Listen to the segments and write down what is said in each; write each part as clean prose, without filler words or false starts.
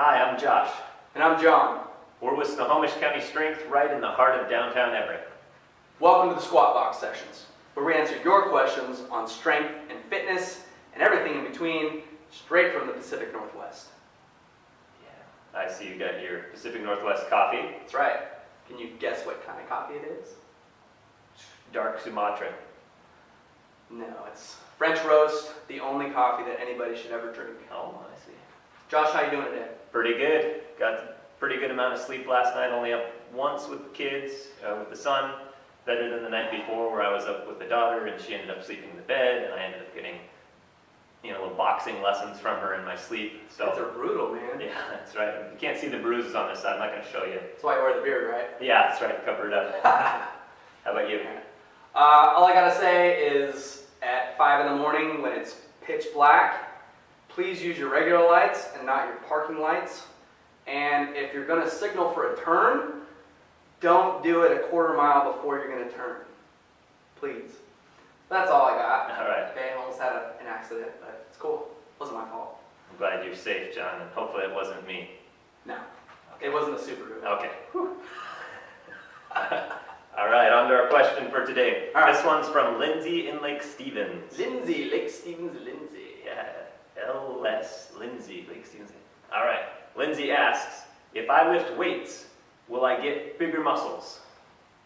Hi, I'm Josh. And I'm John. We're with Snohomish County Strength right in the heart of downtown Everett. Welcome to the Squat Box sessions, where we answer your questions on strength and fitness and everything in between, straight from the Pacific Northwest. Yeah, I see you got your Pacific Northwest coffee. That's right. Can you guess what kind of coffee it is? Dark Sumatra. No, it's French roast, the only coffee that anybody should ever drink. Oh, I see. Josh, how you doing today? Pretty good. Got a pretty good amount of sleep last night, only up once with the kids, with the son. Better than the night before where I was up with the daughter and she ended up sleeping in the bed and I ended up getting, little boxing lessons from her in my sleep. So Kids are brutal, man. yeah, that's right. You can't see the bruises on this side. I'm not going to show you. That's why you wear the beard, right? Yeah, that's right. Cover it up. How about you? All I gotta say is at 5 in the morning when it's pitch black, please use your regular lights and not your parking lights. And if you're gonna signal for a turn, don't do it a quarter mile before you're gonna turn. Please. That's all I got. All right. Okay, I almost had an accident, but it's cool. It wasn't my fault. I'm glad you're safe, John, and hopefully it wasn't me. No. It wasn't a Subaru. Okay. All right, on to our question for today. All right. This one's from Lindsay in Lake Stevens. Lindsay, Lake Stevens, Lindsay. Yeah, LS, Lindsay, Lake Stevens. All right, Lindsay asks, if I lift weights, will I get bigger muscles?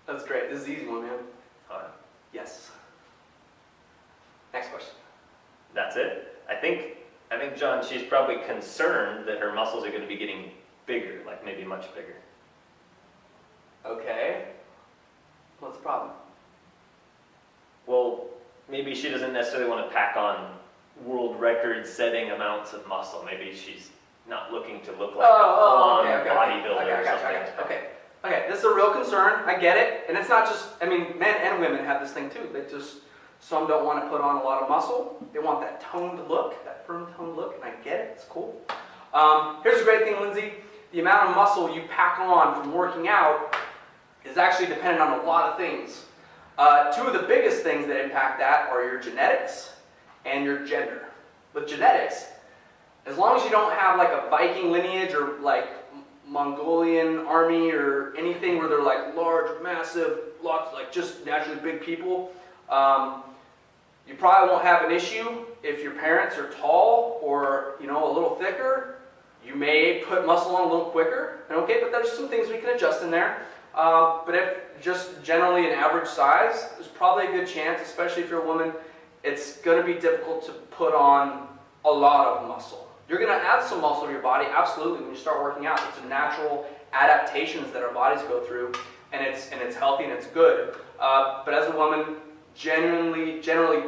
That's great. This is an easy one, man. All right. Yes. Next question. That's it? I think, John, she's probably concerned that her muscles are going to be getting bigger, like maybe much bigger. Okay. What's the problem? Well, maybe she doesn't necessarily want to pack on world record setting amounts of muscle. Maybe she's not looking to look like a full-on bodybuilder or something. Okay, this is a real concern. I get it. And it's not just, men and women have this thing too. Some don't want to put on a lot of muscle. They want that toned look, that firm toned look, and I get it. It's cool. Here's the great thing, Lindsay. The amount of muscle you pack on from working out is actually dependent on a lot of things. Two of the biggest things that impact that are your genetics and your gender. With genetics, as long as you don't have like a Viking lineage or like Mongolian army or anything where they're like large, massive, lots like just naturally big people, you probably won't have an issue. If your parents are tall or a little thicker, you may put muscle on a little quicker. Okay, but there's some things we can adjust in there. But if just generally an average size, there's probably a good chance, especially if you're a woman, it's going to be difficult to put on a lot of muscle. You're going to add some muscle to your body, absolutely, when you start working out. It's a natural adaptations that our bodies go through, and it's healthy and it's good. But as a woman, generally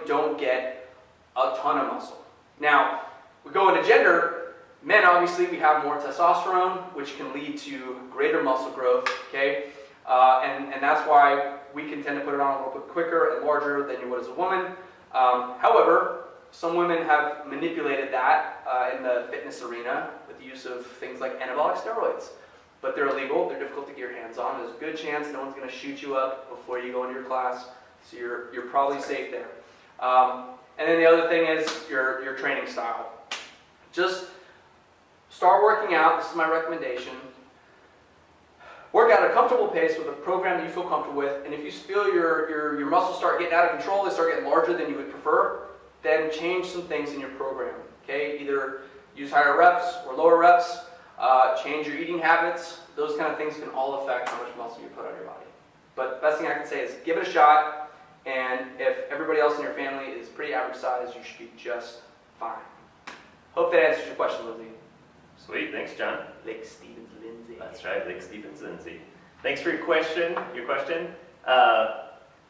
don't get a ton of muscle. Now, we go into gender. Men, obviously, we have more testosterone, which can lead to greater muscle growth, okay? And that's why we can tend to put it on a little bit quicker and larger than you would as a woman. However, some women have manipulated that in the fitness arena with the use of things like anabolic steroids. But they're illegal, they're difficult to get your hands on. There's a good chance no one's going to shoot you up before you go into your class, so you're probably safe there. And then the other thing is your training style. Just start working out. This is my recommendation. Work at a comfortable pace with a program that you feel comfortable with, and if you feel your muscles start getting out of control, they start getting larger than you would prefer, then change some things in your program. Okay, either use higher reps or lower reps, change your eating habits. Those kind of things can all affect how much muscle you put on your body. But the best thing I can say is give it a shot, and if everybody else in your family is pretty average size, you should be just fine. Hope that answers your question, Lindsay. Sweet, thanks, John. Lake Stevens, Lindsay. That's right, Lake Stevens, Lindsay. Thanks for your question.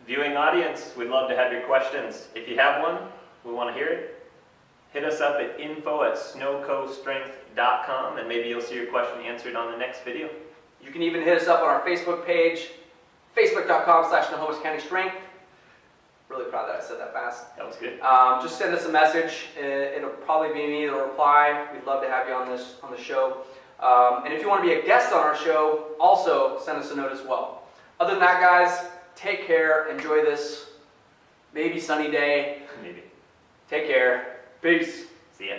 Viewing audience, we'd love to have your questions. If you have one, we want to hear it. Hit us up at info@snowcostrength.com and maybe you'll see your question answered on the next video. You can even hit us up on our Facebook page, facebook.com/Snohomish County Strength. Really proud that I said that fast. That was good. Just send us a message. It'll probably be me that'll reply. We'd love to have you on the show. And if you want to be a guest on our show, also send us a note as well. Other than that, guys, take care. Enjoy this maybe sunny day. Maybe. Take care. Peace. See ya.